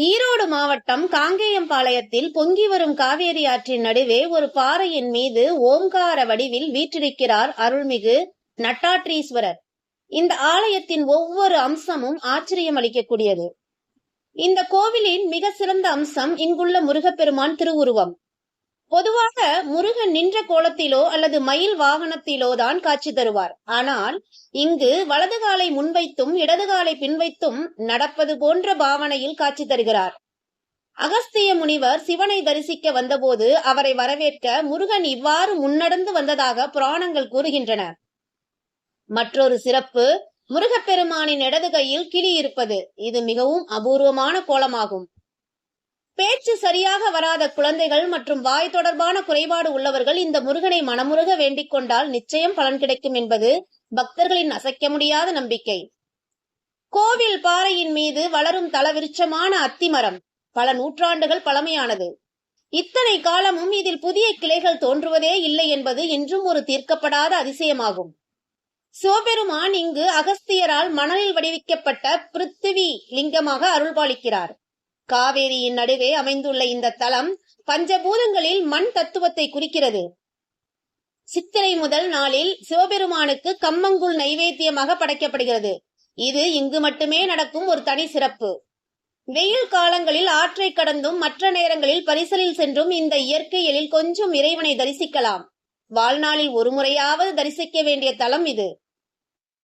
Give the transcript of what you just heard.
ஈரோடு மாவட்டம் காங்கேயம்பாளையத்தில் பொங்கி வரும் காவேரி ஆற்றின் நடுவே ஒரு பாறையின் மீது ஓம்கார வடிவில் வீற்றிருக்கிறார் அருள்மிகு நட்டாற்றீஸ்வரர். இந்த ஆலயத்தின் ஒவ்வொரு அம்சமும் ஆச்சரியம் அளிக்கக்கூடியது. இந்த கோவிலின் மிக சிறந்த அம்சம் இங்குள்ள முருகப்பெருமான் திருவுருவம். பொதுவாக முருகன் நின்ற கோலத்திலோ அல்லது மயில் வாகனத்திலோ தான் காட்சி தருவார். ஆனால் இங்கு வலது காலை முன்வைத்தும் இடது காலை பின்வைத்தும் நடப்பது போன்ற பாவனையில் காட்சி தருகிறார். அகஸ்திய முனிவர் சிவனை தரிசிக்க வந்தபோது அவரை வரவேற்க முருகன் இவ்வாறு முன்னடந்து வந்ததாக புராணங்கள் கூறுகின்றன. மற்றொரு சிறப்பு, முருகப்பெருமானின் இடது கையில் கிளி இருப்பது. இது மிகவும் அபூர்வமான கோலமாகும். பேச்சு சரியாக வராத குழந்தைகள் மற்றும் வாய் தொடர்பான குறைபாடு உள்ளவர்கள் இந்த முருகனை மனமுருக வேண்டிக் கொண்டால் நிச்சயம் பலன் கிடைக்கும் என்பது பக்தர்களின் அசைக்க முடியாத நம்பிக்கை. கோவில் பாறையின் மீது வளரும் தலவிருட்சமான அத்திமரம் பல நூற்றாண்டுகள் பழமையானது. இத்தனை காலமும் இதில் புதிய கிளைகள் தோன்றுவதே இல்லை என்பது இன்றும் ஒரு தீர்க்கப்படாத அதிசயமாகும். சிவபெருமான் இங்கு அகஸ்தியரால் மணலில் வடிவிக்கப்பட்ட பிருத்திவி லிங்கமாக அருள்பாலிக்கிறார். காவேரியின் நடுவே அமைந்துள்ள இந்த தலம் பஞ்சபூதங்களில் மண் தத்துவத்தை குறிக்கிறது. சித்திரை முதல் நாளில் சிவபெருமானுக்கு கம்மங்கூழ் நைவேத்தியமாக படைக்கப்படுகிறது. இது இங்கு மட்டுமே நடக்கும் ஒரு தனி சிறப்பு. வெயில் காலங்களில் ஆற்றை கடந்தும் மற்ற நேரங்களில் பரிசலில் சென்றும் இந்த இயற்கை எழில் கொஞ்சம் இறைவனை தரிசிக்கலாம். வாழ்நாளில் ஒரு முறையாவது தரிசிக்க வேண்டிய தலம் இது.